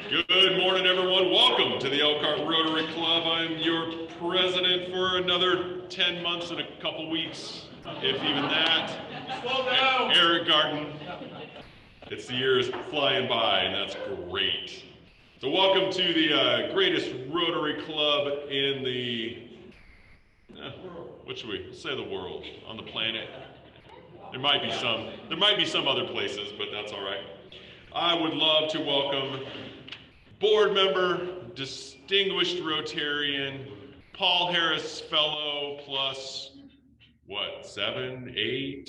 Good morning, everyone. Welcome to the Elkhart Rotary Club. I'm your president for another 10 months and a couple weeks, if even that. Slow down. Eric Garden. It's the years flying by, and that's great. So welcome to the greatest Rotary Club in the, what should we say, the world, on the planet. There might be some other places, but that's all right. I would love to welcome board member, distinguished Rotarian, Paul Harris Fellow, plus, what, 7, 8,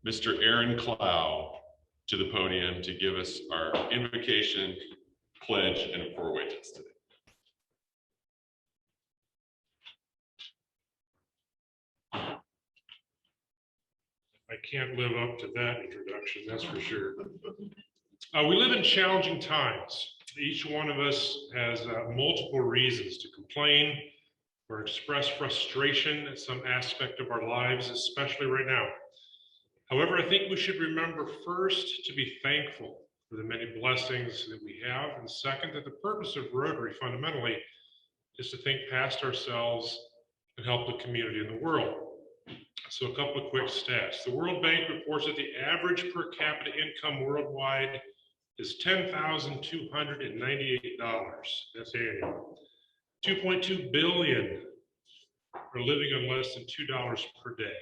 Mr. Aaron Clow to the podium to give us our invocation, pledge, and a four-way test today. I can't live up to that introduction, that's for sure. We live in challenging times. Each one of us has multiple reasons to complain or express frustration at some aspect of our lives, especially right now. However, I think we should remember first to be thankful for the many blessings that we have, and second, that the purpose of Rotary fundamentally is to think past ourselves and help the community and the world. So a couple of quick stats. The World Bank reports that the average per capita income worldwide is $10,298. That's annual. 2.2 billion are living on less than $2 per day.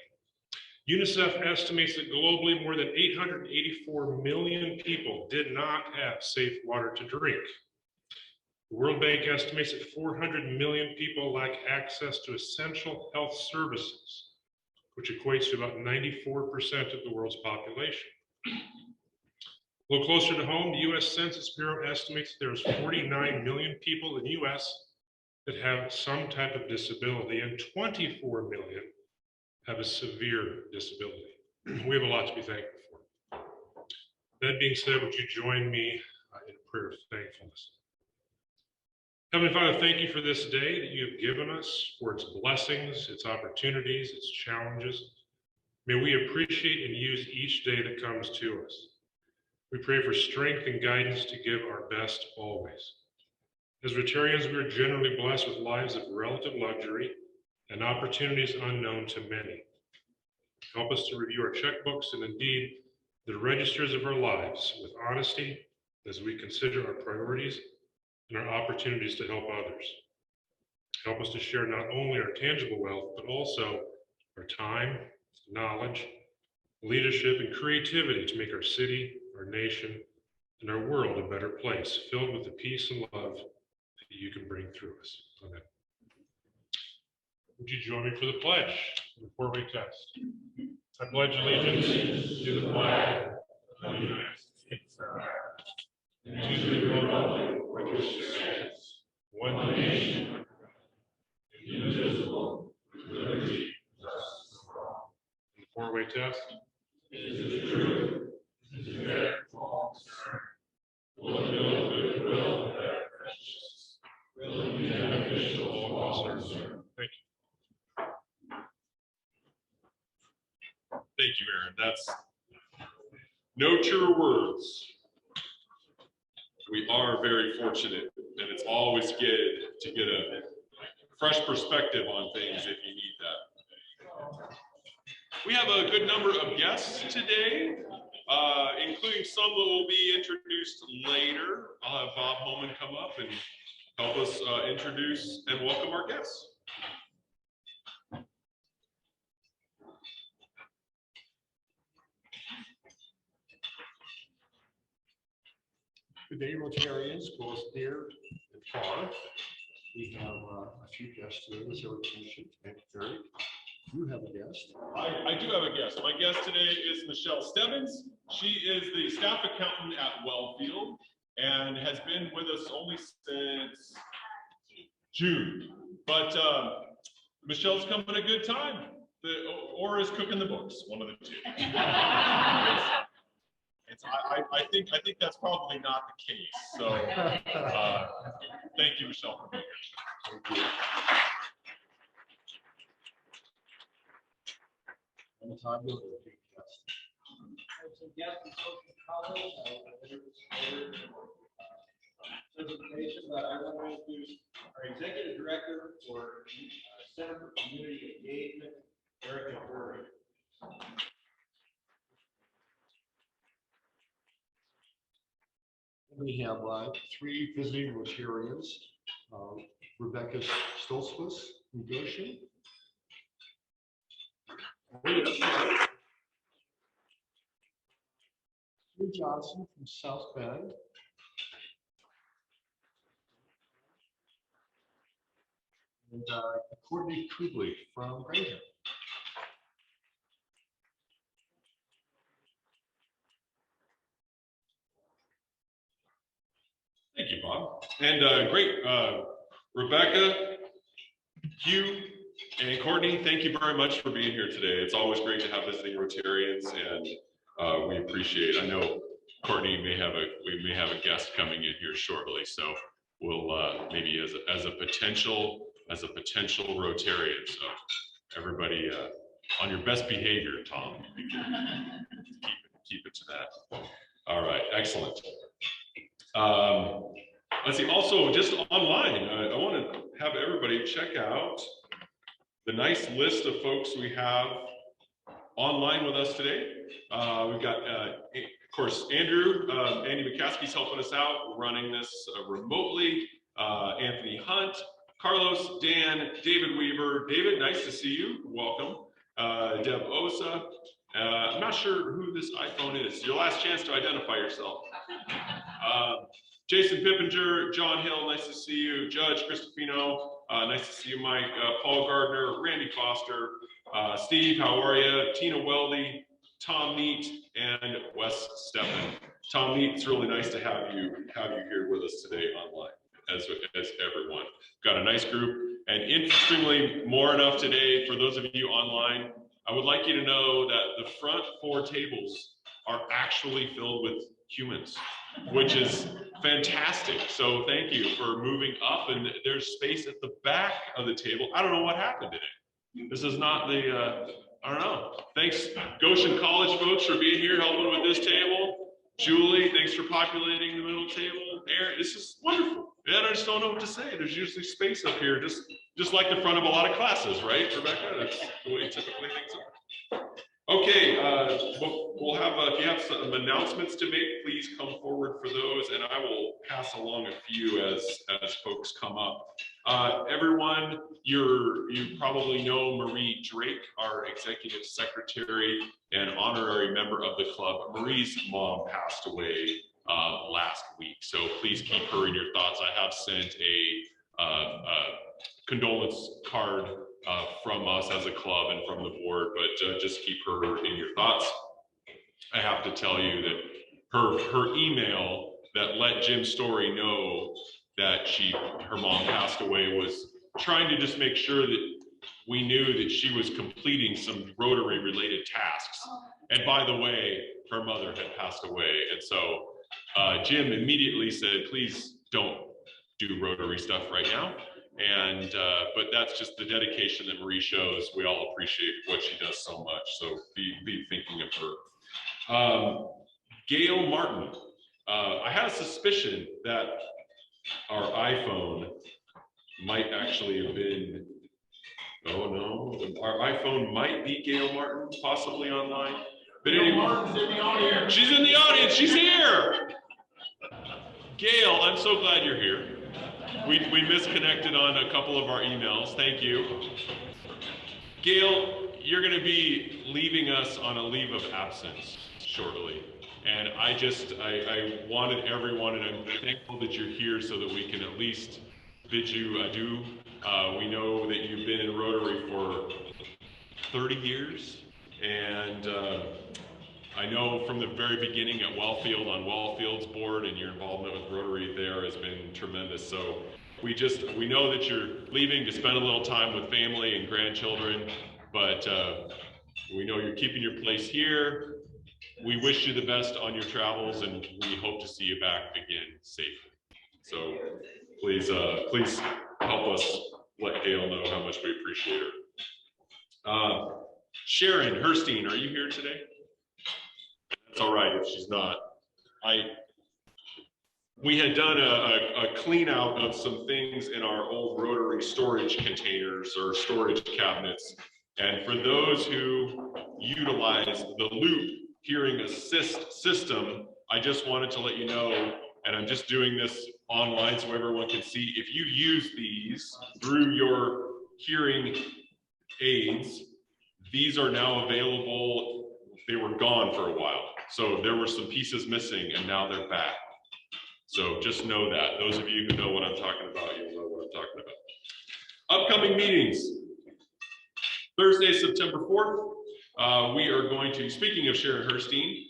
UNICEF estimates that globally more than 884 million people did not have safe water to drink. The World Bank estimates that 400 million people lack access to essential health services, which equates to about 94% of the world's population. A little closer to home, the U.S. Census Bureau estimates that there's 49 million people in the U.S. that have some type of disability, and 24 million have a severe disability. We have a lot to be thankful for. That being said, would you join me in a prayer of thankfulness? Heavenly Father, thank you for this day that you have given us, for its blessings, its opportunities, its challenges. May we appreciate and use each day that comes to us. We pray for strength and guidance to give our best always. As Rotarians, we are generally blessed with lives of relative luxury and opportunities unknown to many. Help us to review our checkbooks and indeed the registers of our lives with honesty as we consider our priorities and our opportunities to help others. Help us to share not only our tangible wealth, but also our time, knowledge, leadership, and creativity to make our city, our nation, and our world a better place, filled with the peace and love that you can bring through us. Amen. Would you join me for the pledge, the four-way test? I pledge allegiance to the flag of the United States of America, and to the republic which stands, one nation, indivisible, with liberty and justice for all. The four-way test. Is the truth, is there all concern, will build goodwill and better friendships, will be beneficial to all concerned. Thank you. Thank you, Aaron. That's no truer words. We are very fortunate, and it's always good to get a fresh perspective on things if you need that. We have a good number of guests today, including some that will be introduced later. I'll have Bob Holman come up and help us introduce and welcome our guests. Good day, Rotarians, both near and far. We have a few guests today, as Eric mentioned. And Eric, you have a guest. I do have a guest. My guest today is Michelle Stebbins. She is the staff accountant at Wellfield and has been with us only since June. But Michelle's come at a good time, or is cooking the books, one of the two. I think that's probably not the case. So thank you, Michelle, for being here. Thank you. And the time you'll do. As a guest in social college, I was I want to introduce our Executive Director for Center for Community Engagement, Erica Curry. We have 3 visiting Rotarians. Rebecca Stolzfus from Goshen. Sue Johnson from South Bend. And Courtney Kubley from Granger. Thank you, Bob. And great, Rebecca, Hugh, and Courtney, thank you very much for being here today. It's always great to have visiting Rotarians, and we appreciate. I know Courtney we may have a guest coming in here shortly, so we'll maybe as a potential Rotarian. So everybody on your best behavior, Tom. Keep it to that. All right, excellent. Let's see, also just online, I want to have everybody check out the nice list of folks we have online with us today. We've got, of course, Andy McCaskey's helping us out. We're running this remotely. Anthony Hunt, Carlos, Dan, David Weaver. David, nice to see you. Welcome. Deb Osa. I'm not sure who this iPhone is. Your last chance to identify yourself. Jason Pippinger, John Hill, nice to see you. Judge Cristofino, nice to see you, Mike. Paul Gardner, Randy Foster, Steve, how are you? Tina Weldy, Tom Neat, and Wes Steppen. Tom Neat, it's really nice to have you here with us today online, as everyone. Got a nice group, and interestingly, more enough today for those of you online. I would like you to know that the front 4 tables are actually filled with humans, which is fantastic. So thank you for moving up, and there's space at the back of the table. I don't know what happened today. This is not the, I don't know. Thanks Goshen College folks for being here, helping with this table. Julie, thanks for populating the middle table. Aaron, this is wonderful. And I just don't know what to say. There's usually space up here, just like the front of a lot of classes, right, Rebecca? That's the way typically things are. Okay, we'll have, if you have some announcements to make, please come forward for those, and I will pass along a few as folks come up. Everyone, you probably know Marie Drake, our executive secretary and honorary member of the club. Marie's mom passed away last week, so please keep her in your thoughts. I have sent a condolence card from us as a club and from the board, but just keep her in your thoughts. I have to tell you that her email that let Jim Story know that her mom passed away was trying to just make sure that we knew that she was completing some Rotary related tasks. And by the way, her mother had passed away. And so Jim immediately said, please don't do Rotary stuff right now. And but that's just the dedication that Marie shows. We all appreciate what she does so much, so be thinking of her. Gail Martin, I had a suspicion that our iPhone might actually have been, oh no, our iPhone might be Gail Martin, possibly online. But anyway, she's in the audience, she's here. Gail, I'm so glad you're here. We misconnected on a couple of our emails. Thank you. Gail, you're going to be leaving us on a leave of absence shortly. And I wanted everyone, and I'm thankful that you're here so that we can at least bid you adieu. We know that you've been in Rotary for 30 years. And I know from the very beginning at Wellfield on Wellfield's board, and your involvement with Rotary there has been tremendous. So we know that you're leaving to spend a little time with family and grandchildren, but we know you're keeping your place here. We wish you the best on your travels, and we hope to see you back again safely. So please help us let Gail know how much we appreciate her. Sharon Herstein, are you here today? That's all right if she's not. we had done a clean out of some things in our old Rotary storage containers or storage cabinets. And for those who utilize the Loop Hearing Assist system, I just wanted to let you know, and I'm just doing this online so everyone can see, if you use these through your hearing aids, these are now available. They were gone for a while. So there were some pieces missing and now they're back. So just know that. Those of you who know what I'm talking about, you'll know what I'm talking about. Upcoming meetings. Thursday, September 4th, we are going to, speaking of Sharon Herstein,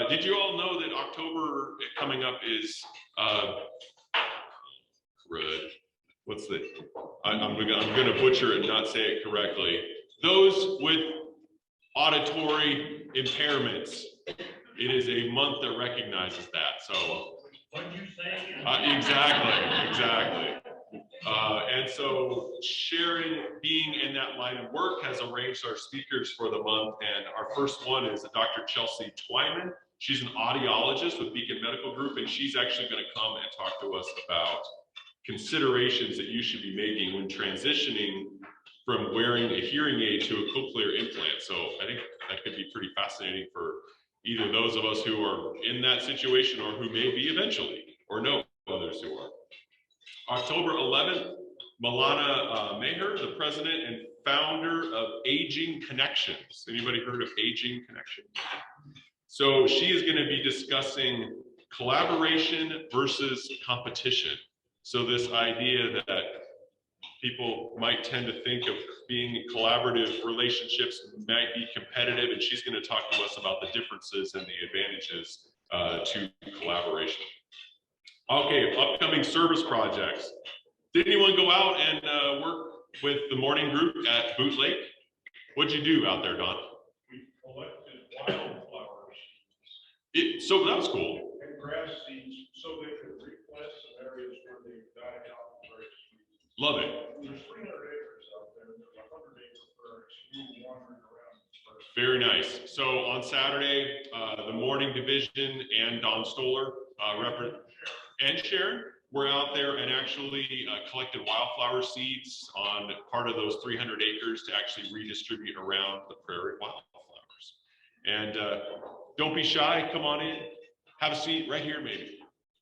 did you all know that October coming up is, what's the, I'm gonna butcher it and not say it correctly. Those with auditory impairments, it is a month that recognizes that, so. What you say? Exactly. And so Sharon, being in that line of work, has arranged our speakers for the month. And our first one is Dr. Chelsea Twyman. She's an audiologist with Beacon Medical Group, and she's actually going to come and talk to us about considerations that you should be making when transitioning from wearing a hearing aid to a cochlear implant. So I think that could be pretty fascinating for either those of us who are in that situation or who may be eventually, or know others who are. October 11th, Milana Maher, the president and founder of Aging Connections. Anybody heard of Aging Connections? So she is going to be discussing collaboration versus competition. So this idea that people might tend to think of being collaborative relationships might be competitive, and she's going to talk to us about the differences and the advantages to collaboration. Okay, upcoming service projects. Did anyone go out and work with the morning group at Boot Lake? What'd you do out there, Don? We collected wildflowers. So that was cool. And grass seeds, so they could replant some areas where they died out very sweet. Love it. There's 300 acres out there, there's 100-acre prairies, we were wandering around. Very nice. So on Saturday, the morning division and Don Stoller and Sharon were out there and actually collected wildflower seeds on part of those 300 acres to actually redistribute around the prairie wildflowers. And don't be shy, come on in, have a seat right here maybe.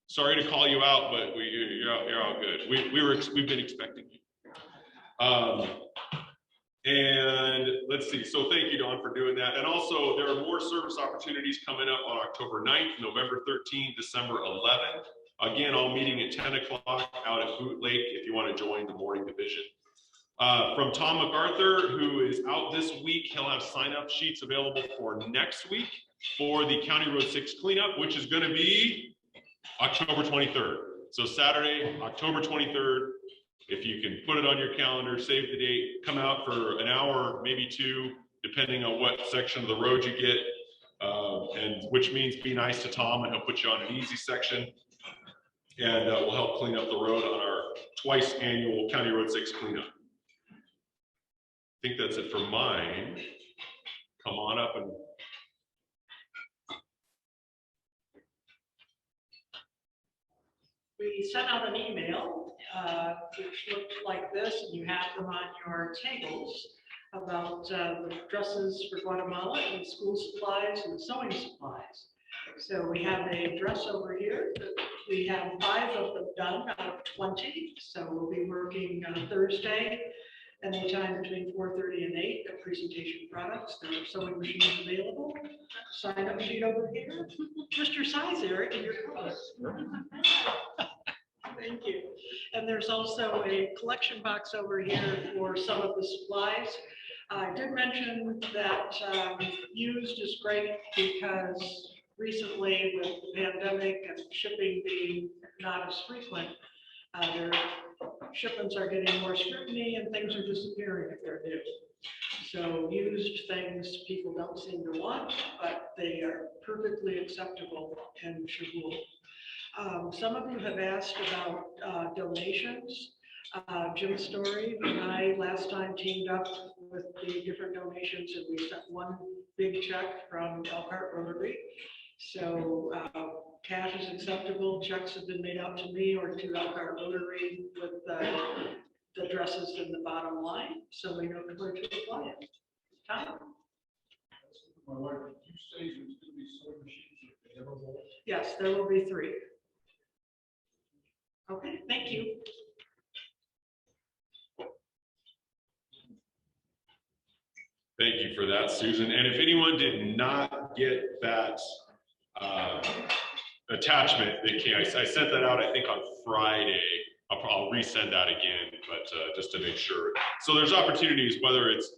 Sorry to call you out, but you're all good. We've been expecting you. And let's see, so thank you, Dawn, for doing that. And also, there are more service opportunities coming up on October 9th, November 13th, December 11th. Again, all meeting at 10 o'clock out at Boot Lake if you want to join the morning division. From Tom MacArthur, who is out this week, he'll have sign-up sheets available for next week for the County Road 6 cleanup, which is going to be October 23rd. So Saturday, October 23rd. If you can put it on your calendar, save the date, come out for an hour, maybe two, depending on what section of the road you get, and which means be nice to Tom and he'll put you on an easy section. And we'll help clean up the road on our twice annual County Road 6 cleanup. I think that's it for mine. Come on up and. We sent out an email which looked like this, and you have them on your tables, about the dresses for Guatemala and school supplies and sewing supplies. So we have a dress over here. We have 5 of them done out of 20. So we'll be working on Thursday, anytime between 4:30 and 8 at Presentation Products. There are sewing machines available. Sign up sheet over here. Just your size, Eric, and your color. Thank you. And there's also a collection box over here for some of the supplies. I did mention that used is great because recently with the pandemic and shipping being not as frequent, their shipments are getting more scrutiny and things are disappearing if they're new. So used things people don't seem to want, but they are perfectly acceptable and should move. Some of you have asked about donations. Jim Story and I last time teamed up with the different donations, and we sent one big check from Elkhart Rotary. So Cash is acceptable. Checks have been made out to me or to Elkhart Rotary with the addresses in the bottom line, so we know where to apply it. Tom? My wife, you say there's gonna be sewing machines available? Yes, there will be 3. Okay, thank you. Thank you for that, Susan. And if anyone did not get that attachment, they can. I sent that out, I think, on Friday. I'll resend that again, but just to make sure. So there's opportunities, whether it's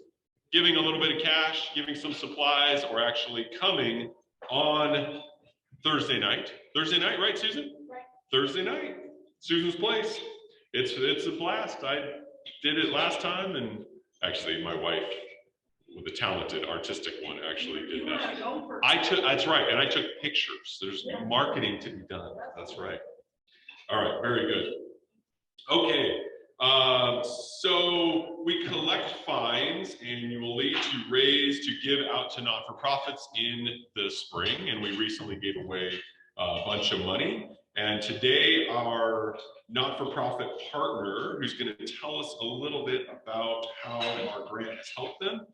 giving a little bit of cash, giving some supplies, or actually coming on Thursday night. Thursday night, right, Susan? Right. Thursday night, Susan's Place. It's a blast. I did it last time, and actually my wife, with a talented artistic one, actually did that. That's right, and I took pictures. There's marketing to be done. That's right. All right, very good. Okay, so we collect fines annually to raise, to give out to not-for-profits in the spring, and we recently gave away a bunch of money. And today our not-for-profit partner, who's going to tell us a little bit about how our grant has helped them,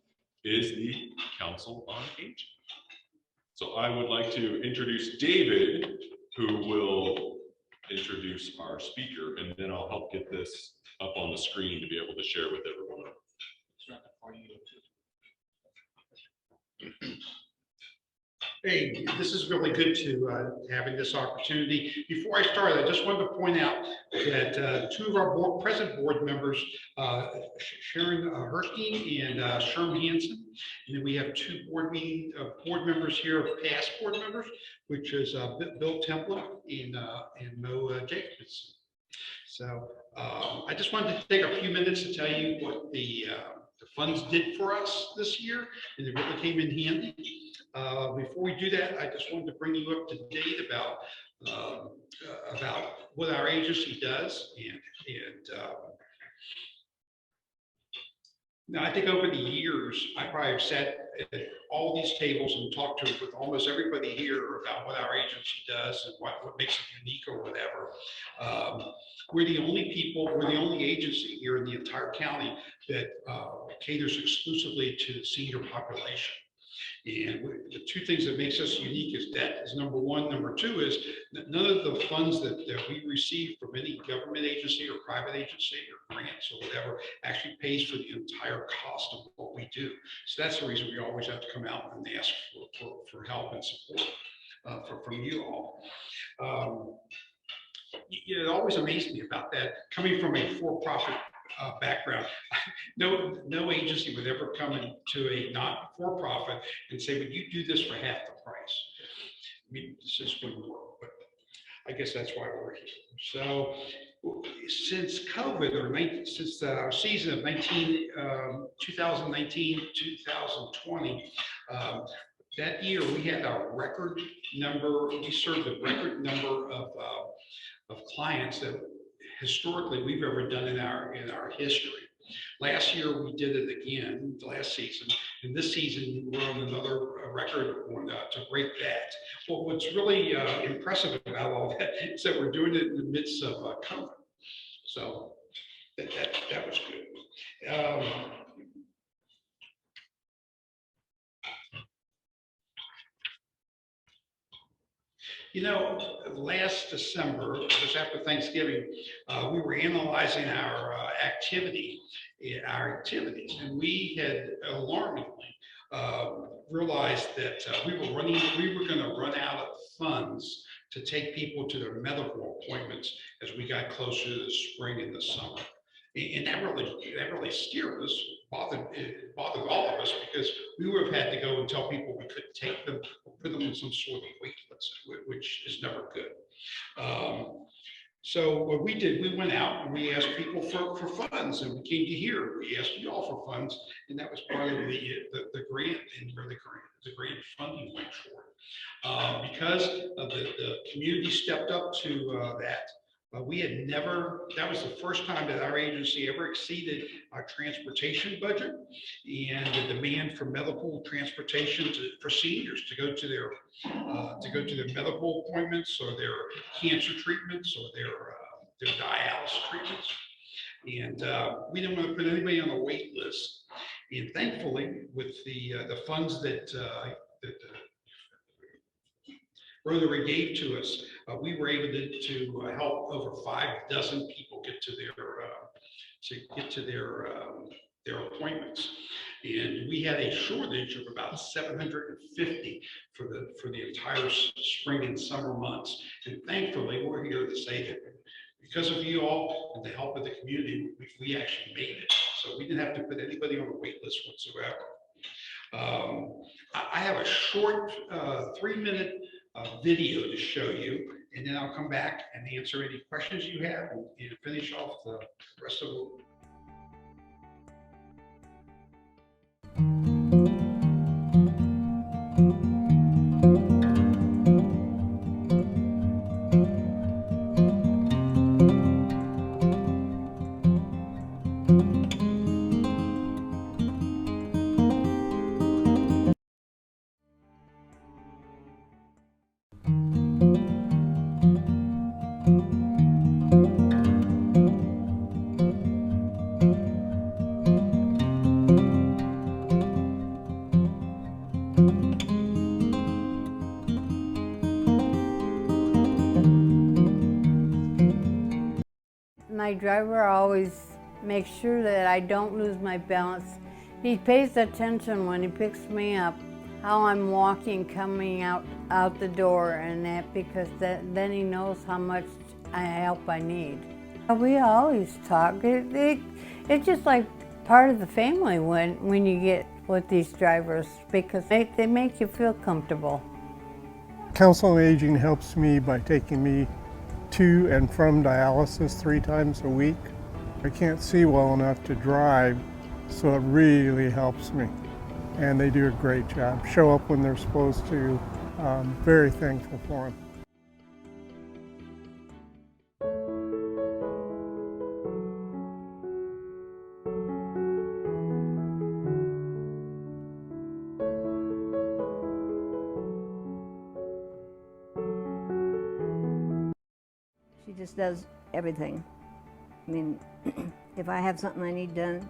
is the Council on Aging. So I would like to introduce David, who will introduce our speaker, and then I'll help get this up on the screen to be able to share with everyone. Hey, this is really good to having this opportunity. Before I start, I just wanted to point out that 2 of our present board members, Sharon Herstein and Sherm Hansen, and then we have 2 board members here, past board members, which is Bill Templer and Mo Jacobson. So I just wanted to take a few minutes to tell you what the funds did for us this year, and it really came in handy. Before we do that, I just wanted to bring you up to date about what our agency does, and now I think over the years I probably have sat at all these tables and talked with almost everybody here about what our agency does and what makes it unique or whatever. We're the only agency here in the entire county that caters exclusively to the senior population. And the 2 things that makes us unique is that is number 1. Number 2 is that none of the funds that we receive from any government agency or private agency or grants or whatever actually pays for the entire cost of what we do. So that's the reason we always have to come out and ask for help and support from you all. It always amazed me about that, coming from a for-profit background. No agency would ever come into a not-for-profit and say, would you do this for half the price? I mean, this just wouldn't work, but I guess that's why we're here. So since COVID, or since our season of 2019, 2020, that year we had a record number, we served a record number of clients that historically we've ever done in our history. Last year we did it again, last season, and this season we're on another record to break that. Well, what's really impressive about all that is that we're doing it in the midst of COVID. So that was good. You know, last December, just after Thanksgiving, we were analyzing our activities, and we had alarmingly realized that we were going to run out of funds to take people to their medical appointments as we got closer to the spring and the summer. And that really scared us, bothered all of us, because we would have had to go and tell people we couldn't take them or put them on some sort of wait list, which is never good. So what we did, we went out and we asked people for funds, and we came to here. We asked you all for funds, and that was part of the grant, and where the grant funding went for. Because of the community stepped up to that. We had never, that was the first time that our agency ever exceeded our transportation budget and the demand for medical transportation for seniors to go to their medical appointments or their cancer treatments or their dialysis treatments. And we didn't want to put anybody on a wait list. And thankfully, with the funds that Rotary gave to us, we were able to help over 6 people get to their appointments. And we had a shortage of about 750 for the entire spring and summer months. And thankfully, we're here to say that because of you all and the help of the community, we actually made it. So we didn't have to put anybody on a wait list whatsoever. I have a short 3-minute video to show you, and then I'll come back and answer any questions you have and finish off the rest of the. My driver always makes sure that I don't lose my balance. He pays attention when he picks me up, how I'm walking, coming out the door and that, because then he knows how much help I need. We always talk. It's just like part of the family when you get with these drivers, because they make you feel comfortable. Council on Aging helps me by taking me to and from dialysis 3 times a week. I can't see well enough to drive, so it really helps me. And they do a great job. Show up when they're supposed to. Very thankful for them. She just does everything. I mean, if I have something I need done,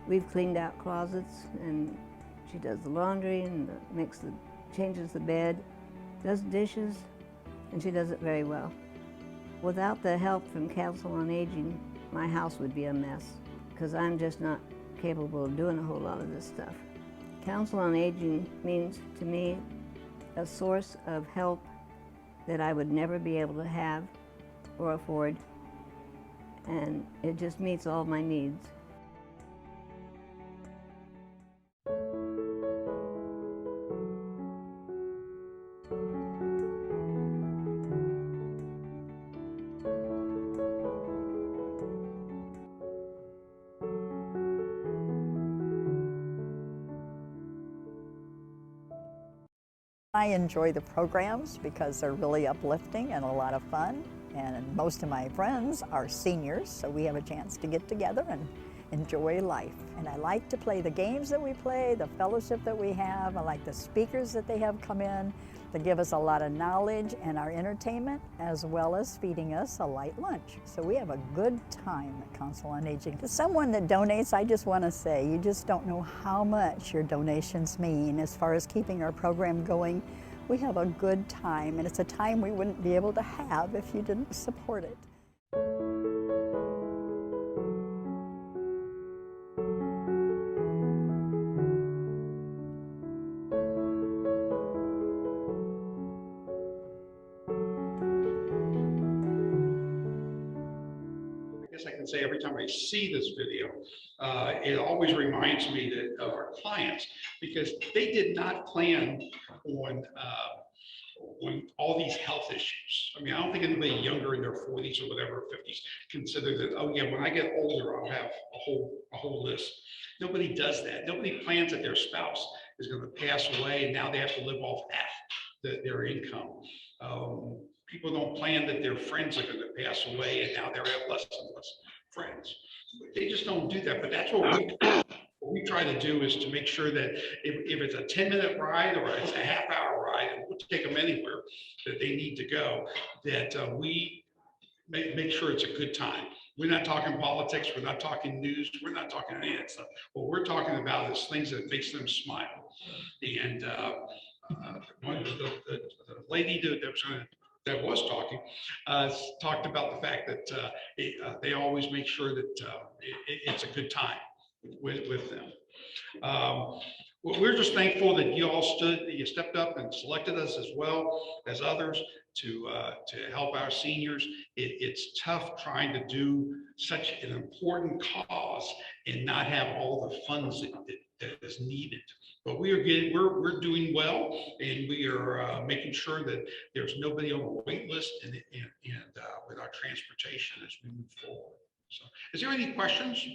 we've cleaned out closets, and she does the laundry and changes the bed, does dishes, and she does it very well. Without the help from Council on Aging, my house would be a mess, because I'm just not capable of doing a whole lot of this stuff. Council on Aging means to me a source of help that I would never be able to have or afford, and it just meets all my needs. I enjoy the programs because they're really uplifting and a lot of fun. And most of my friends are seniors, so we have a chance to get together and enjoy life. And I like to play the games that we play, the fellowship that we have. I like the speakers that they have come in to give us a lot of knowledge and our entertainment, as well as feeding us a light lunch. So we have a good time at Council on Aging. To someone that donates, I just want to say, you just don't know how much your donations mean as far as keeping our program going. We have a good time, and it's a time we wouldn't be able to have if you didn't support it. I can say every time I see this video, it always reminds me of our clients, because they did not plan on all these health issues. I mean, I don't think anybody younger in their 40s or whatever, 50s, consider that, oh yeah, when I get older, I'll have a whole list. Nobody does that. Nobody plans that their spouse is going to pass away and now they have to live off half their income. people don't plan that their friends are going to pass away and now they're have less and less friends. They just don't do that. But that's what we try to do, is to make sure that if it's a 10-minute ride or it's a half-hour ride, and we'll take them anywhere that they need to go, that we make sure it's a good time. We're not talking politics, we're not talking news, we're not talking any of that stuff. What we're talking about is things that makes them smile. And the lady that was talking talked about the fact that they always make sure that it's a good time with them. We're just thankful that you stepped up and selected us as well as others to help our seniors. It's tough trying to do such an important cause and not have all the funds that is needed. But we're doing well, and we are making sure that there's nobody on the wait list and with our transportation as we move forward. So, is there any questions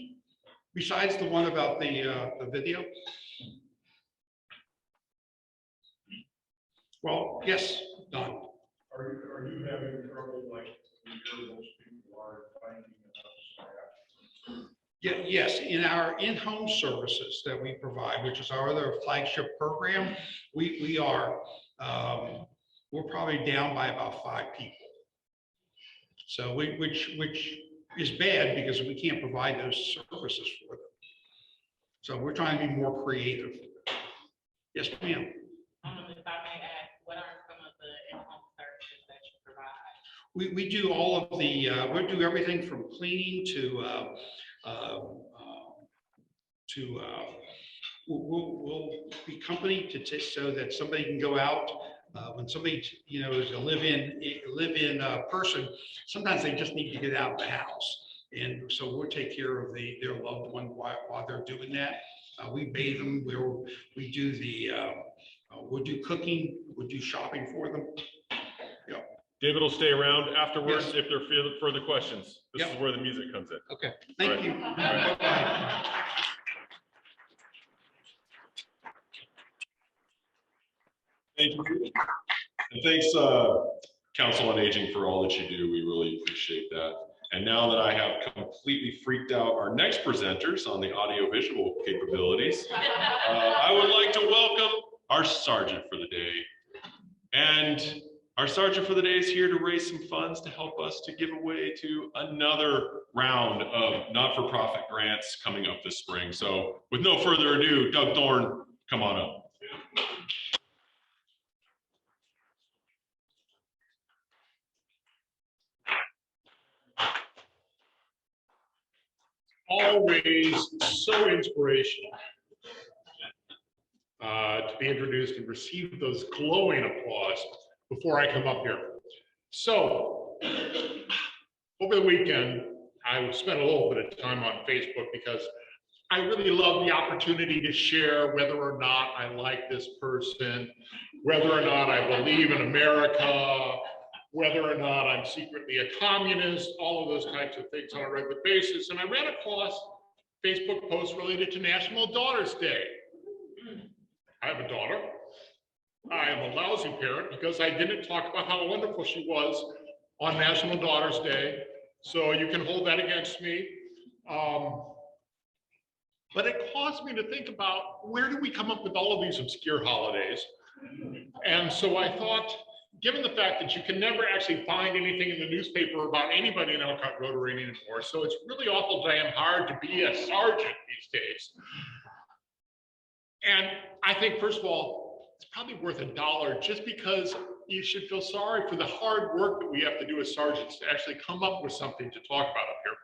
besides the one about the video? Well, yes, Don. Are you having trouble, like most people are finding enough staff? Yeah, yes, in our in-home services that we provide, which is our other flagship program, we're probably down by about 5 people. So which is bad because we can't provide those services for them. So we're trying to be more creative. Yes, ma'am. If I may ask, what are some of the in-home services that you provide? We do all of the, we do everything from cleaning to we'll be company so that somebody can go out when somebody is a live-in person. Sometimes they just need to get out of the house, and so we'll take care of their loved one while they're doing that. We bathe them. We do we'll do cooking. We'll do shopping for them. Yeah. David will stay around afterwards. Yes. If there are further questions. This Yep. is where the music comes in. Okay. Thank you. Right. Bye-bye. Thank you. And thanks, Council on Aging, for all that you do. We really appreciate that. And now that I have completely freaked out our next presenters on the audiovisual capabilities, I would like to welcome our sergeant for the day. And our sergeant for the day is here to raise some funds to help us to give away to another round of not-for-profit grants coming up this spring. So with no further ado, Doug Thorne, come on up. Always so inspirational to be introduced and receive those glowing applause before I come up here. So over the weekend, I spent a little bit of time on Facebook because I really love the opportunity to share whether or not I like this person, whether or not I believe in America, whether or not I'm secretly a communist, all of those types of things on a regular basis. And I ran across Facebook posts related to National Daughters Day. I have a daughter. I am a lousy parent because I didn't talk about how wonderful she was on National Daughters Day. So you can hold that against me. But it caused me to think about, where do we come up with all of these obscure holidays? And so I thought, given the fact that you can never actually find anything in the newspaper about anybody in Elkhart Rotary anymore, so it's really awful damn hard to be a sergeant these days. And I think, first of all, it's probably worth $1 just because you should feel sorry for the hard work that we have to do as sergeants to actually come up with something to talk about up here.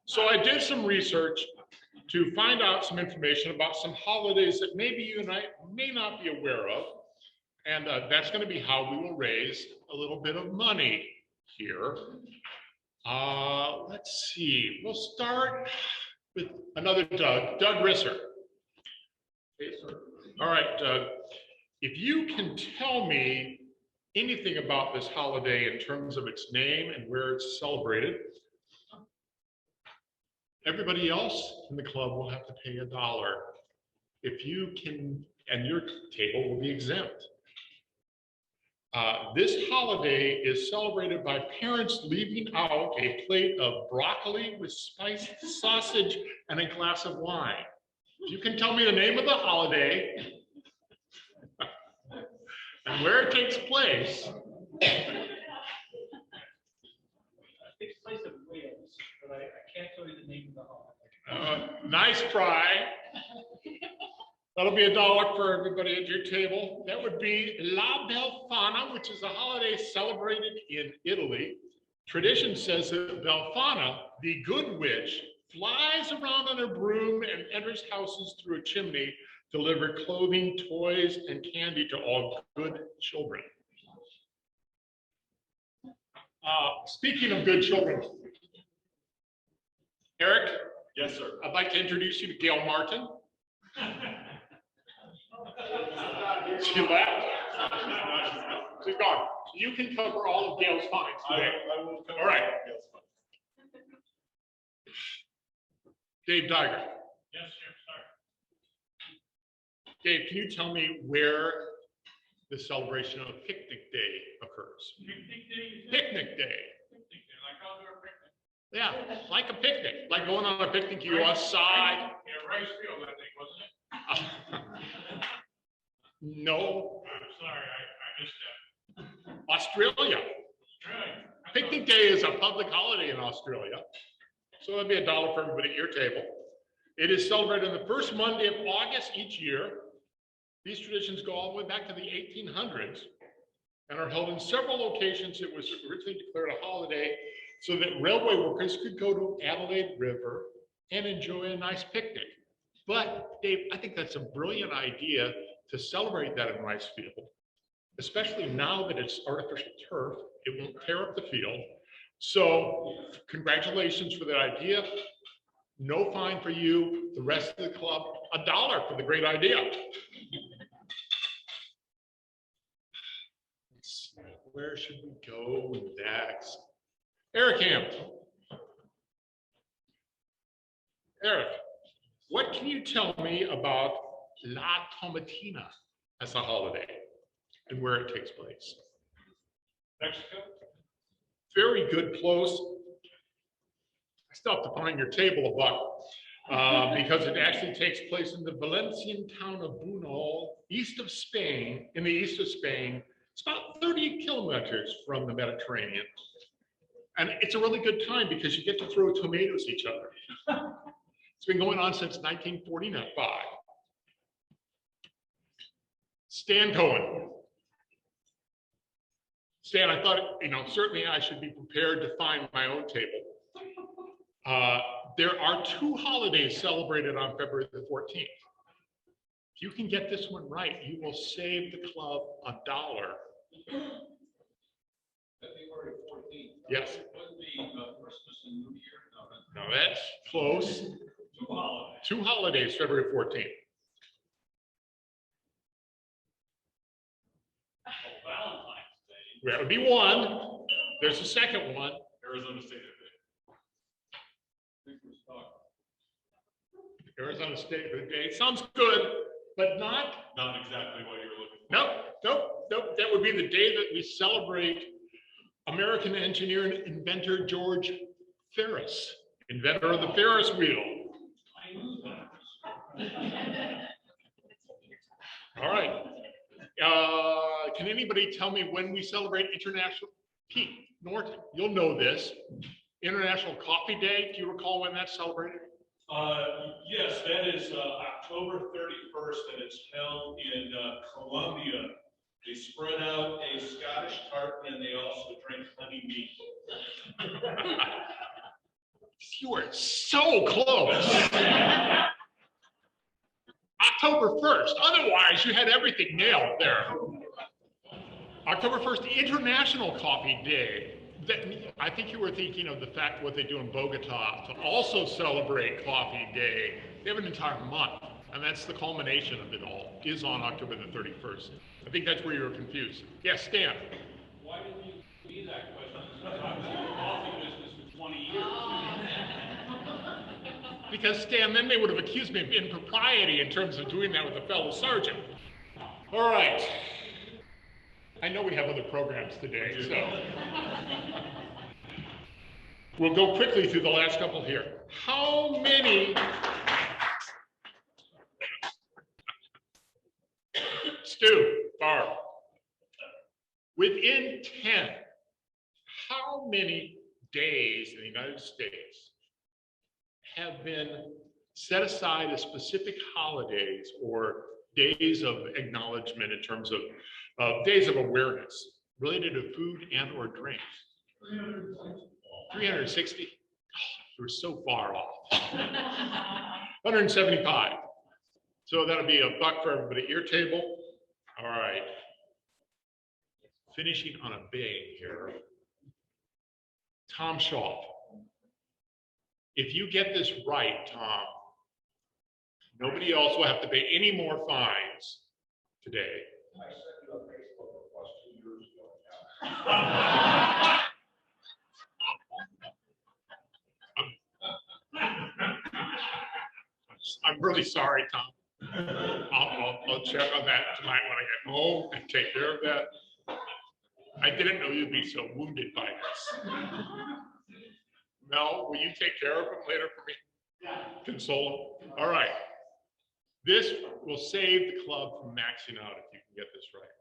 So I did some research to find out some information about some holidays that maybe you and I may not be aware of. And that's going to be how we will raise a little bit of money here. Let's see. We'll start with another Doug Risser. Hey, sir. All right, Doug. If you can tell me anything about this holiday in terms of its name and where it's celebrated, everybody else in the club will have to pay $1. If you can, and your table will be exempt. This holiday is celebrated by parents leaving out a plate of broccoli with spiced sausage and a glass of wine. If you can tell me the name of the holiday and where it takes place. It takes place in Wales, but I can't tell you the name of the holiday. Nice try. That'll be $1 for everybody at your table. That would be La Befana, which is a holiday celebrated in Italy. Tradition says that Befana, the good witch, flies around on a broom and enters houses through a chimney to deliver clothing, toys, and candy to all good children. Speaking of good children, Eric? Yes, sir. I'd like to introduce you to Gail Martin. She left. She's gone. You can cover all of Gail's fines today. I will cover all right. Gail's fines. Dave Deiger. Yes, sir, sorry. Dave, can you tell me where the celebration of Picnic Day occurs? Picnic day? Picnic Day. Picnic day, like outdoor picnic. Yeah, like a picnic, like going on a picnic, you go outside. Yeah, Rice Field, I think, wasn't it? No, I'm sorry, I missed that. Australia. Australia. Picnic Day is a public holiday in Australia. So that'd be $1 for everybody at your table. It is celebrated on the first Monday of August each year. These traditions go all the way back to the 1800s and are held in several locations. It was originally declared a holiday so that railway workers could go to Adelaide River and enjoy a nice picnic. But Dave, I think that's a brilliant idea to celebrate that in rice field, especially now that it's artificial turf. It won't tear up the field. So congratulations for that idea. No fine for you. The rest of the club, $1 for the great idea. Let's see, where should we go next? Eric Ham. Eric, what can you tell me about La Tomatina as a holiday and where it takes place? Mexico? Very good, close. I still have to find your table a buck because it actually takes place in the Valencian town of Bunol, east of Spain, in the east of Spain. It's about 30 kilometers from the Mediterranean. And it's a really good time because you get to throw tomatoes at each other. It's been going on since 1945. Stan Cohen. Stan, I thought, certainly I should be prepared to find my own table. There are 2 holidays celebrated on February the 14th. If you can get this one right, you will save the club $1. February 14th. Yes. Wouldn't be Christmas and New Year. No, that's close. 2 holidays. 2 holidays, February 14th. Valentine's Day. That would be one. There's a second one. Arizona State Day. Arizona State Day. Sounds good, but not. Not exactly what you're looking for. Nope. That would be the day that we celebrate American engineer and inventor George Ferris, inventor of the Ferris wheel. I knew that. All right. Can anybody tell me when we celebrate International, Pete Norton, you'll know this, International Coffee Day? Do you recall when that's celebrated? Yes, that is October 31st, and it's held in Colombia. They spread out a Scottish tartan, and they also drink honey mead. You were so close. October 1st. Otherwise, you had everything nailed there. October 1st, International Coffee Day. I think you were thinking of the fact what they do in Bogota to also celebrate Coffee Day. They have an entire month, and that's the culmination of it all, is on October the 31st. I think that's where you were confused. Yes, Stan. Why didn't you be that question? I was in the coffee business for 20 years. Because Stan, then they would have accused me of impropriety in terms of doing that with a fellow sergeant. All right. I know we have other programs today, so. We'll go quickly through the last couple here. How many? Stu, Barb. Within 10, how many days in the United States have been set aside as specific holidays or days of acknowledgement in terms of days of awareness related to food and or drinks? 360? Oh, we're so far off. 175. So that'll be $1 for everybody at your table. All right. Finishing on a bang here. Tom Shaw. If you get this right, Tom, nobody else will have to pay any more fines today. I sent you a Facebook request 2 years ago. I'm really sorry, Tom. I'll check on that tonight when I get home and take care of that. I didn't know you'd be so wounded by this. Mel, will you take care of him later for me? Yeah. Console him? All right. This will save the club from maxing out if you can get this right.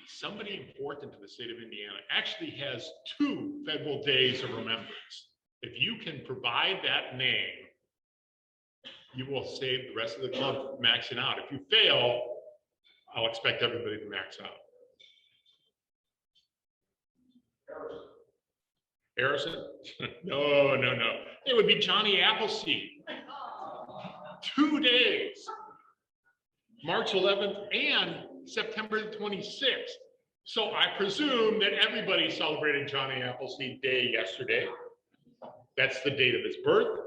Somebody important to the state of Indiana actually has 2 federal days of remembrance. If you can provide that name, you will save the rest of the club from maxing out. If you fail, I'll expect everybody to max out. Harrison? No. It would be Johnny Appleseed. 2 days. March 11th and September 26th. So I presume that everybody celebrated Johnny Appleseed Day yesterday. That's the date of his birth.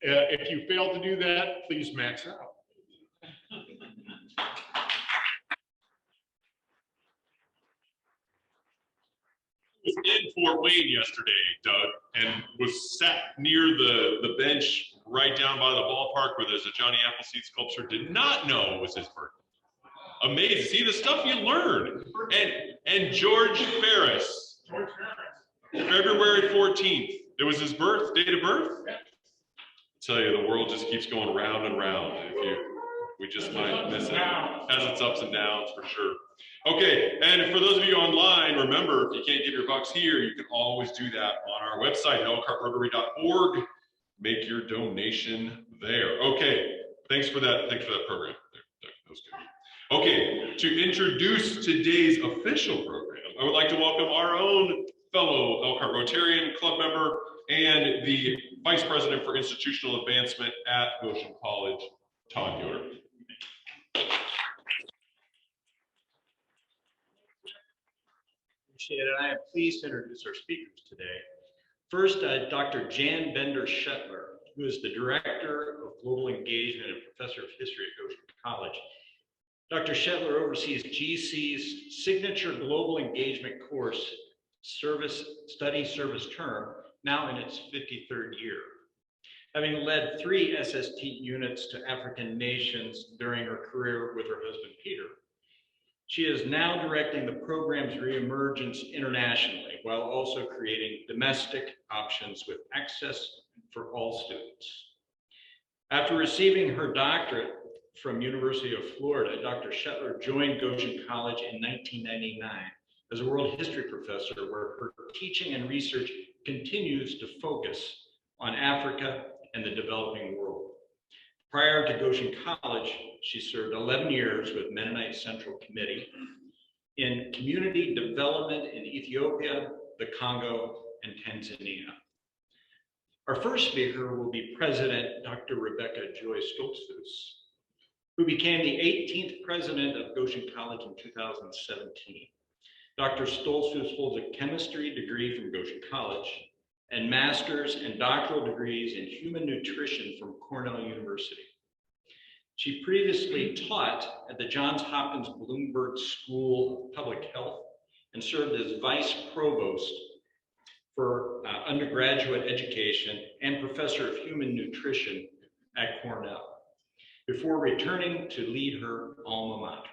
If you fail to do that, please max out. Was in Fort Wayne yesterday, Doug, and was sat near the bench right down by the ballpark where there's a Johnny Appleseed sculpture. Did not know it was his birthday. Amazing. See the stuff you learn. And George Ferris. February 14th. It was his date of birth. I tell you, the world just keeps going round and round. We just might miss it. Has its ups and downs for sure. Okay, and for those of you online, remember, if you can't give your bucks here, you can always do that on our website, elkhartrotary.org. Make your donation there. Okay, thanks for that. Thanks for that program. That was good. Okay, to introduce today's official program, I would like to welcome our own fellow Elkhart Rotarian club member and the Vice President for Institutional Advancement at Goshen College, Todd Yoder. Appreciate it. I am pleased to introduce our speakers today. First, Dr. Jan Bender-Shetler, who is the Director of Global Engagement and Professor of History at Goshen College. Dr. Shetler oversees GC's signature global engagement course, study service term, now in its 53rd year. Having led 3 SST units to African nations during her career with her husband, Peter, she is now directing the program's reemergence internationally while also creating domestic options with access for all students. After receiving her doctorate from University of Florida, Dr. Shetler joined Goshen College in 1999 as a world history professor, where her teaching and research continues to focus on Africa and the developing world. Prior to Goshen College, she served 11 years with Mennonite Central Committee in community development in Ethiopia, the Congo, and Tanzania. Our first speaker will be President Dr. Rebecca Joy Stoltzfus, who became the 18th president of Goshen College in 2017. Dr. Stoltzfus holds a chemistry degree from Goshen College and master's and doctoral degrees in human nutrition from Cornell University. She previously taught at the Johns Hopkins Bloomberg School of Public Health and served as vice provost for undergraduate education and professor of human nutrition at Cornell. before returning to lead her alma mater.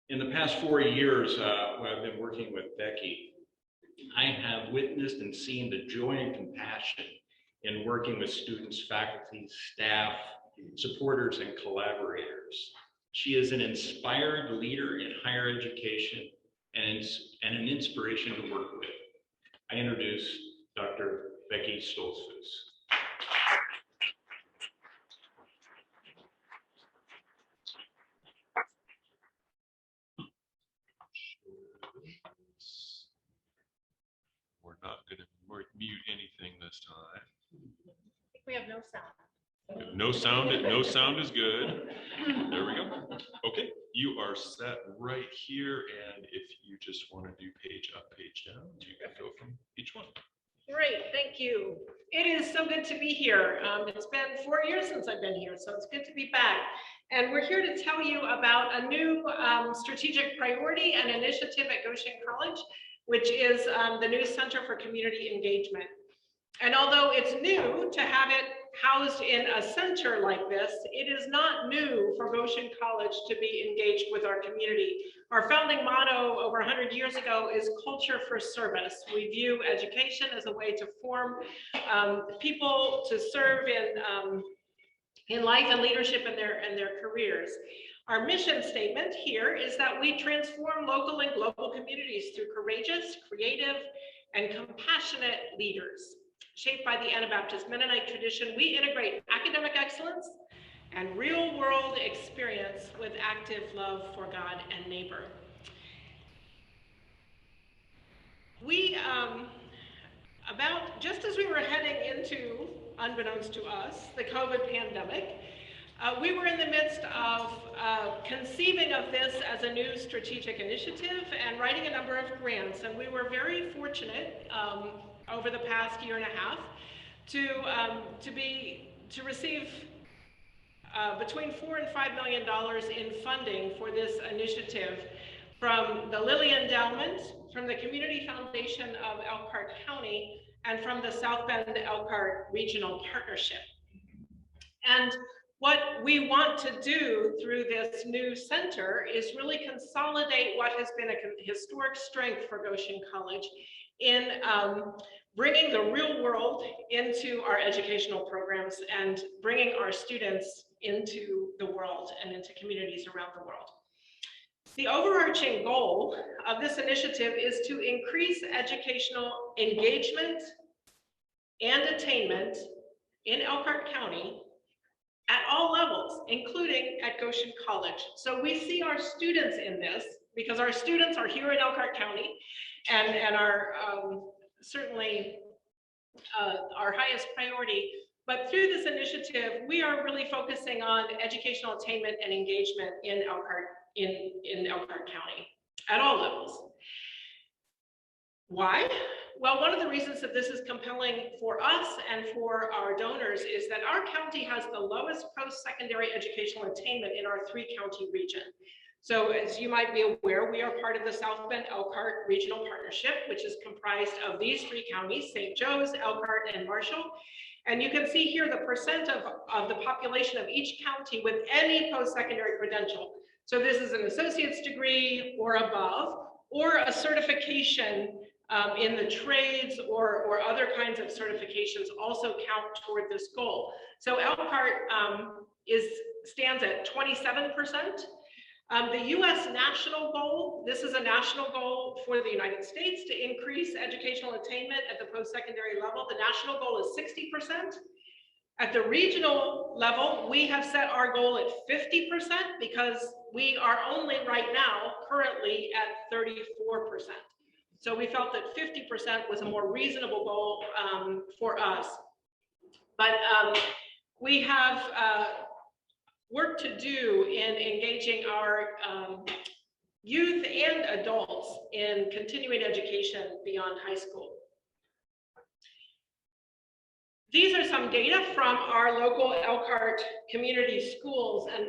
In the past 4 years, when I've been working with Becky, I have witnessed and seen the joy and compassion in working with students, faculty, staff, supporters, and collaborators. She is an inspired leader in higher education and an inspiration to work with. I introduce Dr. Becky Stoltzfus. We're not going to mute anything this time. I think we have no sound. No sound. No sound is good. There we go. Okay, you are set right here, and if you just want to do page up, page down, you can go from each one. Great, thank you. It is so good to be here. It's been 4 years since I've been here, so it's good to be back. And we're here to tell you about a new strategic priority and initiative at Goshen College, which is the new Center for Community Engagement. And although it's new to have it housed in a center like this, it is not new for Goshen College to be engaged with our community. Our founding motto over 100 years ago is culture for service. We view education as a way to form people to serve in life and leadership in their careers. Our mission statement here is that we transform local and global communities through courageous, creative, and compassionate leaders. Shaped by the Anabaptist Mennonite tradition, we integrate academic excellence and real-world experience with active love for God and neighbor. We, just as we were heading into, unbeknownst to us, the COVID pandemic, we were in the midst of conceiving of this as a new strategic initiative and writing a number of grants. And we were very fortunate over the past year and a half to receive between $4 and $5 million in funding for this initiative from the Lilly Endowment, from the Community Foundation of Elkhart County, and from the South Bend Elkhart Regional Partnership. And what we want to do through this new center is really consolidate what has been a historic strength for Goshen College in bringing the real world into our educational programs and bringing our students into the world and into communities around the world. The overarching goal of this initiative is to increase educational engagement and attainment in Elkhart County at all levels, including at Goshen College. So we see our students in this because our students are here in Elkhart County and are certainly our highest priority. But through this initiative, we are really focusing on educational attainment and engagement in Elkhart, in Elkhart County at all levels. Why? Well, one of the reasons that this is compelling for us and for our donors is that our county has the lowest post-secondary educational attainment in our 3-county region. So as you might be aware, we are part of the South Bend Elkhart Regional Partnership, which is comprised of these 3 counties, St. Joe's, Elkhart, and Marshall. And you can see here the percent of the population of each county with any post-secondary credential. So this is an associate's degree or above, or a certification in the trades or other kinds of certifications also count toward this goal. So Elkhart stands at 27%. The US national goal, this is a national goal for the United States to increase educational attainment at the post-secondary level. The national goal is 60%. At the regional level, we have set our goal at 50% because we are only right now currently at 34%. So we felt that 50% was a more reasonable goal for us. But we have work to do in engaging our youth and adults in continuing education beyond high school. These are some data from our local Elkhart community schools, and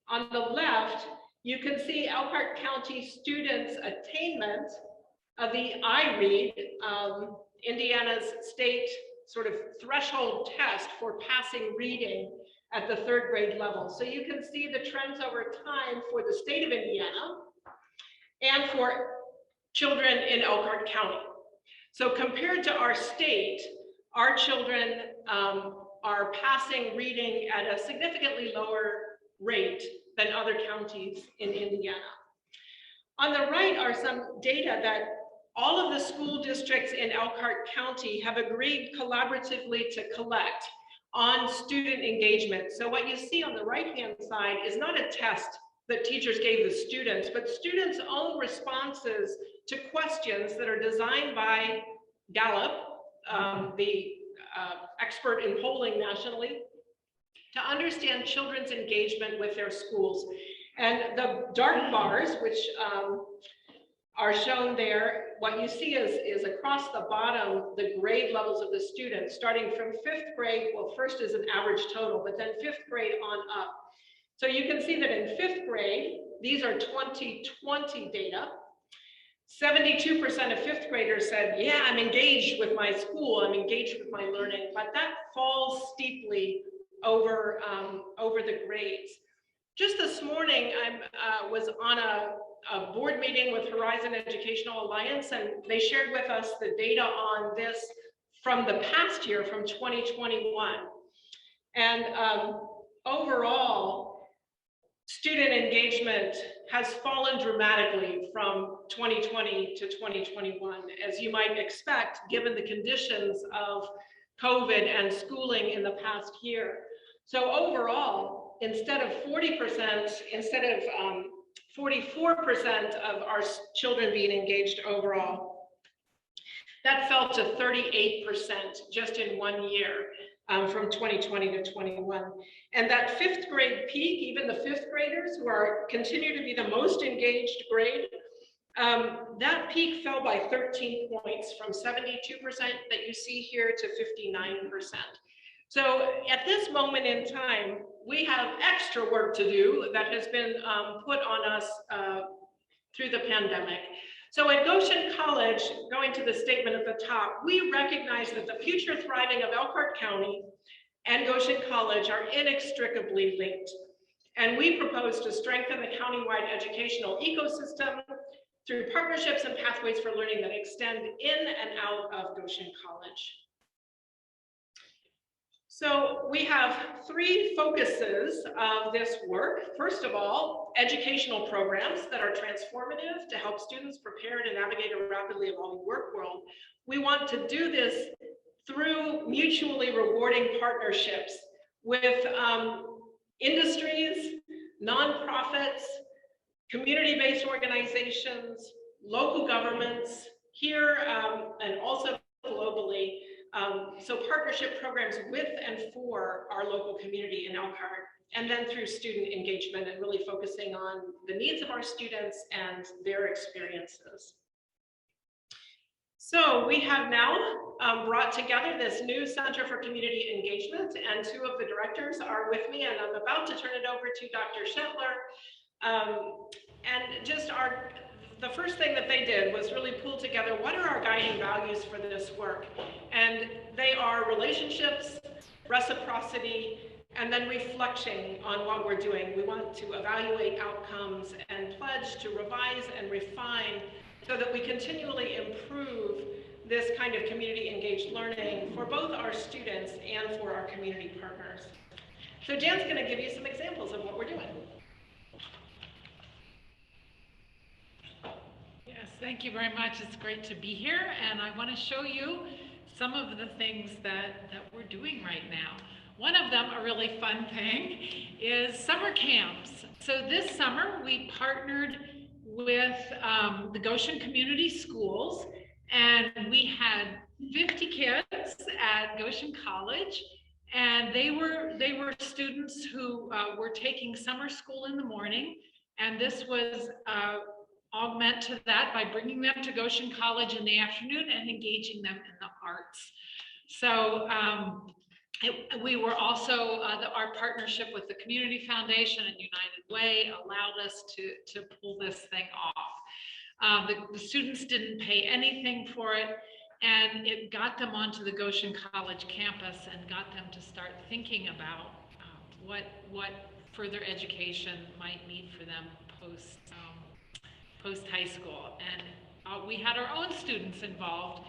on the left, you can see Elkhart County students' attainment of the iRead, Indiana's state sort of threshold test for passing reading at the third grade level. So you can see the trends over time for the state of Indiana and for children in Elkhart County. So compared to our state, our children are passing reading at a significantly lower rate than other counties in Indiana. On the right are some data that all of the school districts in Elkhart County have agreed collaboratively to collect on student engagement. So what you see on the right-hand side is not a test that teachers gave the students, but students' own responses to questions that are designed by Gallup, the expert in polling nationally, to understand children's engagement with their schools. And the dark bars, which are shown there, what you see is across the bottom, the grade levels of the students, starting from 5th grade, well, first is an average total, but then 5th grade on up. So you can see that in 5th grade, these are 2020 data, 72% of 5th graders said, yeah, I'm engaged with my school, I'm engaged with my learning, but that falls steeply over the grades. Just this morning, I was on a board meeting with Horizon Educational Alliance, and they shared with us the data on this from the past year, from 2021. And overall, student engagement has fallen dramatically from 2020 to 2021, as you might expect, given the conditions of COVID and schooling in the past year. So overall, instead of 40%, instead of 44% of our children being engaged overall, that fell to 38% just in 1 year. From 2020 to 21. And that 5th grade peak, even the 5th graders who continue to be the most engaged grade, that peak fell by 13 points from 72% that you see here to 59%. So at this moment in time, we have extra work to do that has been put on us through the pandemic. So at Goshen College, going to the statement at the top, we recognize that the future thriving of Elkhart County and Goshen College are inextricably linked. And we propose to strengthen the countywide educational ecosystem through partnerships and pathways for learning that extend in and out of Goshen College. So we have 3 focuses of this work. First of all, educational programs that are transformative to help students prepare to navigate a rapidly evolving work world. We want to do this through mutually rewarding partnerships with industries, nonprofits, community-based organizations, local governments here and also globally. So partnership programs with and for our local community in Elkhart, and then through student engagement and really focusing on the needs of our students and their experiences. So we have now brought together this new Center for Community Engagement, and 2 of the directors are with me, and I'm about to turn it over to Dr. Shetler. And just the first thing that they did was really pull together what are our guiding values for this work. And they are relationships, reciprocity, and then reflection on what we're doing. We want to evaluate outcomes and pledge to revise and refine so that we continually improve this kind of community engaged learning for both our students and for our community partners. So Jan's going to give you some examples of what we're doing. Yes, thank you very much. It's great to be here, and I want to show you some of the things that we're doing right now. One of them, a really fun thing, is summer camps. So this summer we partnered with the Goshen Community Schools, and we had 50 kids at Goshen College, and they were students who were taking summer school in the morning, and this was augment to that by bringing them to Goshen College in the afternoon and engaging them in the arts. So we were also, our partnership with the Community Foundation and United Way allowed us to pull this thing off. The students didn't pay anything for it, and it got them onto the Goshen College campus and got them to start thinking about what further education might need for them post high school. And we had our own students involved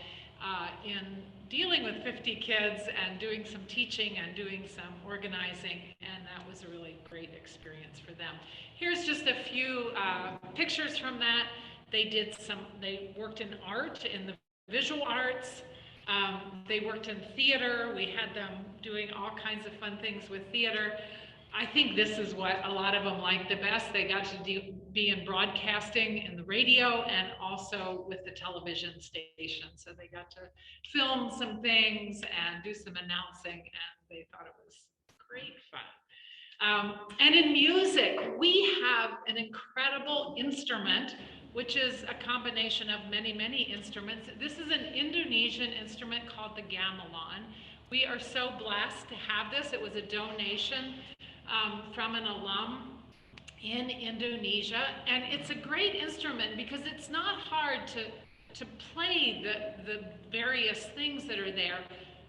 in dealing with 50 kids and doing some teaching and doing some organizing, and that was a really great experience for them. Here's just a few pictures from that. They worked in art, in the visual arts. They worked in theater. We had them doing all kinds of fun things with theater. I think this is what a lot of them liked the best. They got to be in broadcasting in the radio and also with the television station. So they got to film some things and do some announcing, and they thought it was great fun. And in music, we have an incredible instrument, which is a combination of many, many instruments. This is an Indonesian instrument called the gamelan. We are so blessed to have this. It was a donation from an alum in Indonesia, and it's a great instrument because it's not hard to play the various things that are there.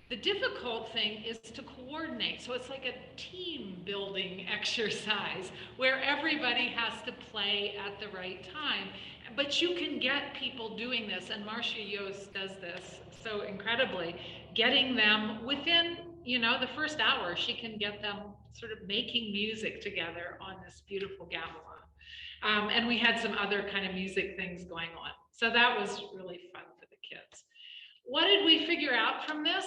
The difficult thing is to coordinate. So it's like a team building exercise where everybody has to play at the right time. But you can get people doing this, and Marcia Yost does this so incredibly, getting them within, the first hour, she can get them sort of making music together on this beautiful gamelan. And we had some other kind of music things going on. So that was really fun for the kids. What did we figure out from this?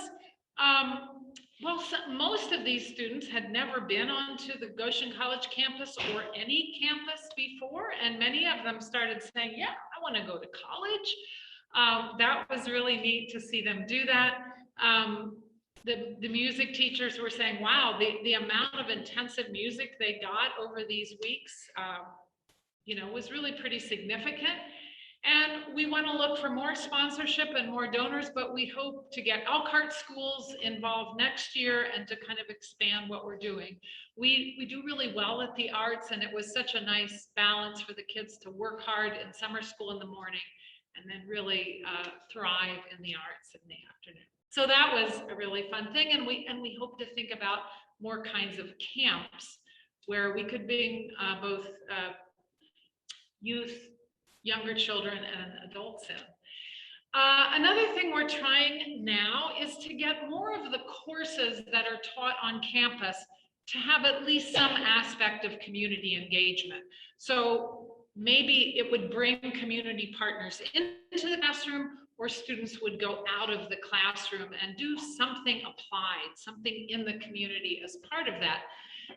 Most of these students had never been onto the Goshen College campus or any campus before, and many of them started saying, yeah, I want to go to college. That was really neat to see them do that. The music teachers were saying, wow, the amount of intensive music they got over these weeks, was really pretty significant. And we want to look for more sponsorship and more donors, but we hope to get Elkhart schools involved next year and to kind of expand what we're doing. We do really well at the arts, and it was such a nice balance for the kids to work hard in summer school in the morning and then really thrive in the arts in the afternoon. So that was a really fun thing, and we hope to think about more kinds of camps where we could bring both youth, younger children, and adults in. Another thing we're trying now is to get more of the courses that are taught on campus to have at least some aspect of community engagement. So maybe it would bring community partners into the classroom, or students would go out of the classroom and do something applied, something in the community as part of that.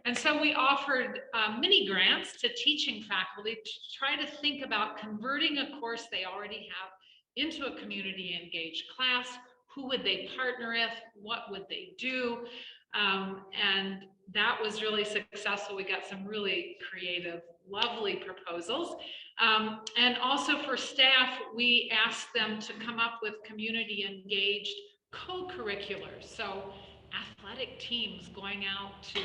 And so we offered mini grants to teaching faculty to try to think about converting a course they already have into a community engaged class. Who would they partner with? What would they do? And that was really successful. We got some really creative, lovely proposals. And also for staff, we asked them to come up with community engaged co-curriculars. So athletic teams going out to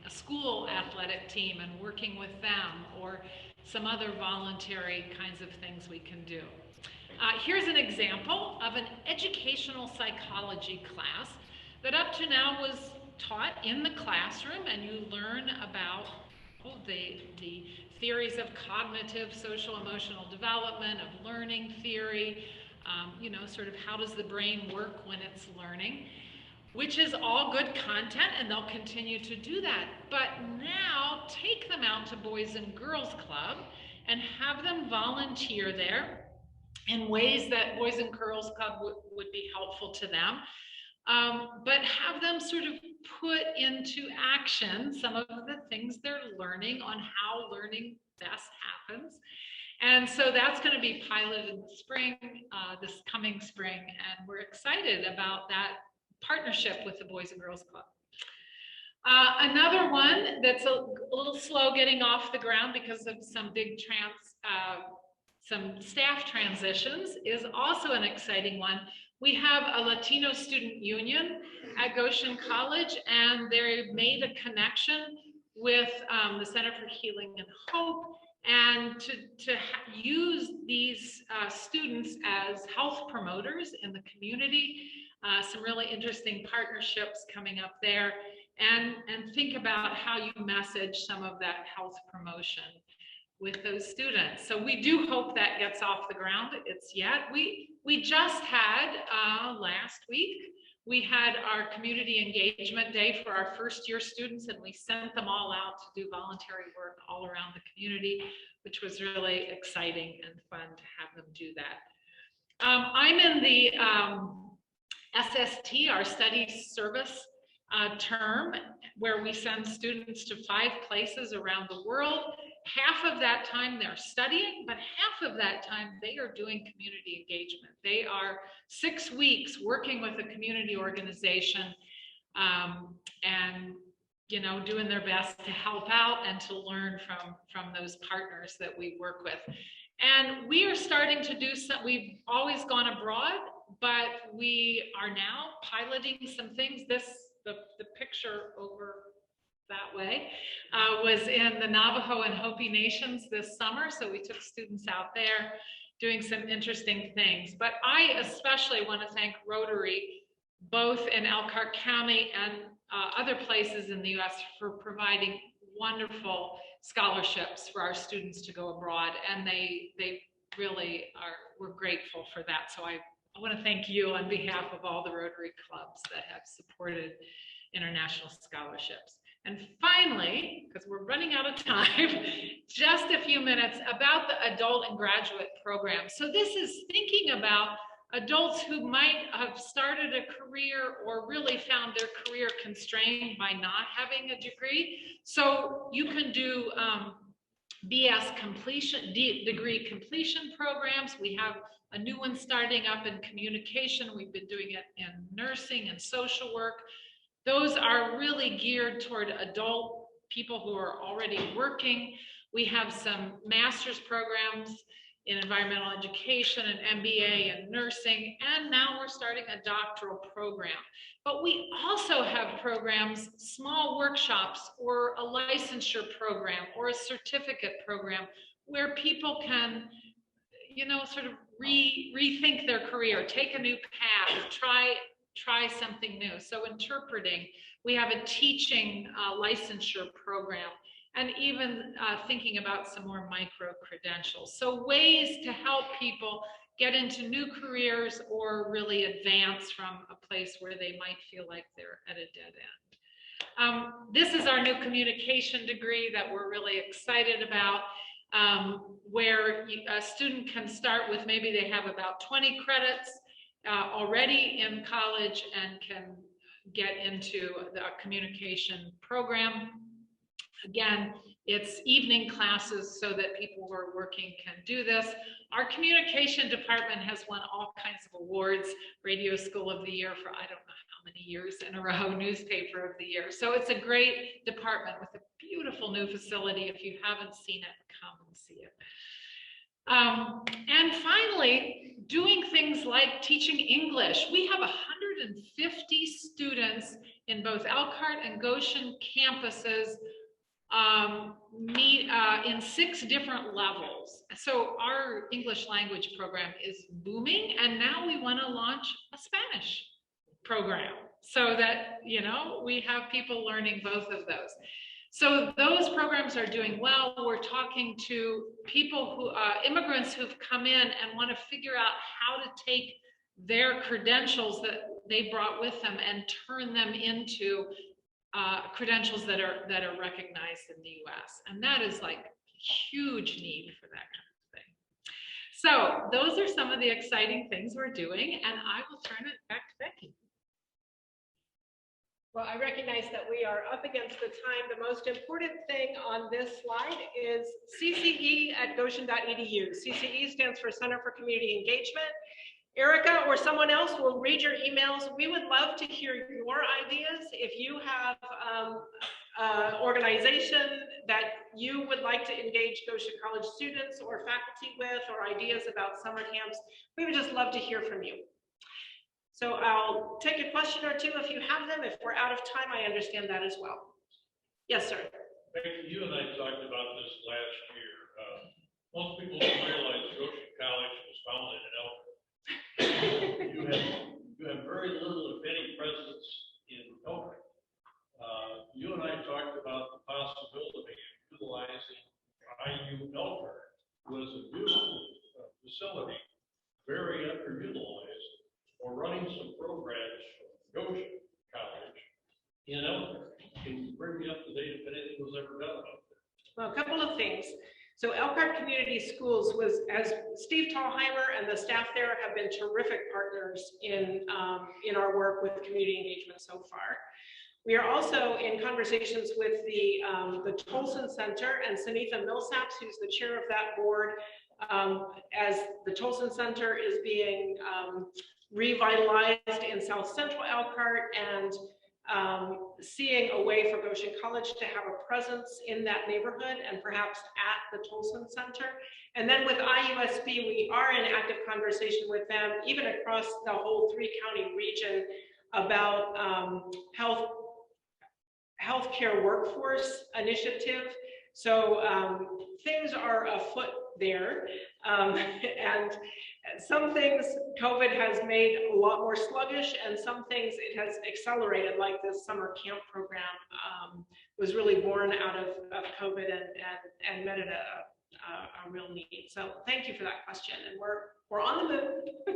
a school athletic team and working with them, or some other voluntary kinds of things we can do. Here's an example of an educational psychology class that up to now was taught in the classroom, and you learn about the theories of cognitive, social, emotional development, of learning theory, sort of how does the brain work when it's learning, which is all good content, and they'll continue to do that. But now take them out to Boys and Girls Club and have them volunteer there in ways that Boys and Girls Club would be helpful to them. But have them sort of put into action some of the things they're learning on how learning best happens. And so that's going to be piloted in the spring, this coming spring, and we're excited about that partnership with the Boys and Girls Club. Another one that's a little slow getting off the ground because of some big some staff transitions is also an exciting one. We have a Latino student union at Goshen College, and they made a connection with the Center for Healing and Hope, and to use these students as health promoters in the community. Some really interesting partnerships coming up there. and think about how you message some of that health promotion with those students. So we do hope that gets off the ground. It's yet. We just had last week, we had our community engagement day for our first year students, and we sent them all out to do voluntary work all around the community, which was really exciting and fun to have them do that. I'm in the SST, our study service term, where we send students to 5 places around the world. Half of that time they're studying, but half of that time they are doing community engagement. They are 6 weeks working with a community organization and doing their best to help out and to learn from those partners that we work with. And we are starting to do some, we've always gone abroad, but we are now piloting some things. The picture over that way was in the Navajo and Hopi Nations this summer. So we took students out there doing some interesting things. But I especially want to thank Rotary, both in Elkhart County and other places in the US, for providing wonderful scholarships for our students to go abroad. And they really we're grateful for that. So I want to thank you on behalf of all the Rotary clubs that have supported international scholarships. And finally, because we're running out of time, just a few minutes about the adult and graduate program. So this is thinking about adults who might have started a career or really found their career constrained by not having a degree. So you can do BS completion, degree completion programs. We have a new one starting up in communication. We've been doing it in nursing and social work. Those are really geared toward adult people who are already working. We have some master's programs in environmental education and MBA in nursing, and now we're starting a doctoral program. But we also have programs, small workshops, or a licensure program, or a certificate program, where people can, sort of rethink their career, take a new path, try something new. So interpreting, we have a teaching licensure program, and even thinking about some more micro credentials. So ways to help people get into new careers or really advance from a place where they might feel like they're at a dead end. This is our new communication degree that we're really excited about, where a student can start with, maybe they have about 20 credits already in college and can get into the communication program. Again, it's evening classes so that people who are working can do this. Our communication department has won all kinds of awards, Radio School of the Year for I don't know how many years in a row, Newspaper of the Year. So it's a great department with a beautiful new facility. If you haven't seen it, come and see it. And finally, doing things like teaching English. We have 150 students in both Elkhart and Goshen campuses meet in 6 different levels. So our English language program is booming, and now we want to launch a Spanish program so that, we have people learning both of those. So those programs are doing well. We're talking to people who, immigrants who've come in and want to figure out how to take their credentials that they brought with them and turn them into credentials that are recognized in the US. And that is like huge need for that kind of thing. So those are some of the exciting things we're doing, and I will turn it back to Becky. Well, I recognize that we are up against the time. The most important thing on this slide is cce@goshen.edu. CCE stands for Center for Community Engagement. Erica or someone else will read your emails. We would love to hear your ideas. If you have organization that you would like to engage Goshen College students or faculty with, or ideas about summer camps, we would just love to hear from you. So I'll take a question or two if you have them. If we're out of time, I understand that as well. Yes, sir. Becky, you and I talked about this last year. Most people don't realize Goshen College was founded in Elkhart. You have very little, if any, presence in Elkhart. facility very underutilized. We're running some programs from Goshen College in Elkhart. Can you bring me up to date if anything was ever done about that? Well, a couple of things. So Elkhart Community Schools was, as Steve Tallheimer and the staff there have been terrific partners in our work with community engagement so far. We are also in conversations with the Tolson Center and Sunitha Millsaps, who's the chair of that board, as the Tolson Center is being revitalized in South Central Elkhart, and seeing a way for Goshen College to have a presence in that neighborhood and perhaps at the Tolson Center. And then with IUSB, we are in active conversation with them, even across the whole 3-county region, about healthcare workforce initiative. So things are afoot there. And some things COVID has made a lot more sluggish, and some things it has accelerated, like this summer camp program was really born out of COVID and met at a real need. So thank you for that question, and we're on the move.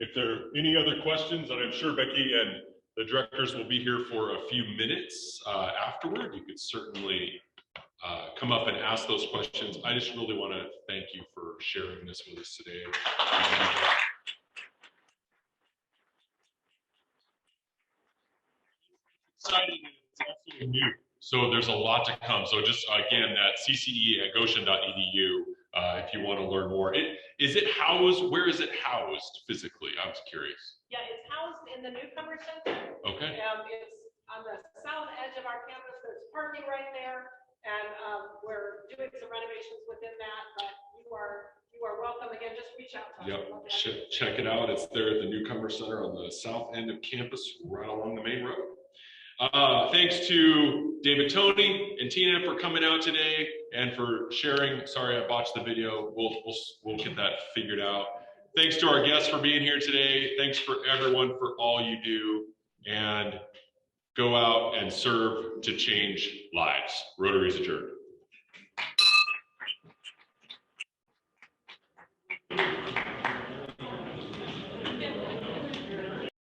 If there are any other questions, and I'm sure Becky and the directors will be here for a few minutes afterward, you could certainly come up and ask those questions. I just really want to thank you for sharing this with us today. Exciting, it's absolutely new. So there's a lot to come. So just again, that cce@goshen.edu if you want to learn more. Is it housed? Where is it housed physically? I was curious. Yeah, it's housed in the Newcomer Center. Okay. It's on the south edge of our campus. There's parking right there, and we're doing some renovations within that. But you are welcome again. Just reach out to us. Yep. Check it out. It's there at the Newcomer Center on the south end of campus, right along the main road. Thanks to David, Tony, and Tina for coming out today and for sharing. Sorry, I botched the video. We'll get that figured out. Thanks to our guests for being here today. Thanks for everyone for all you do, and go out and serve to change lives. Rotary is adjourned.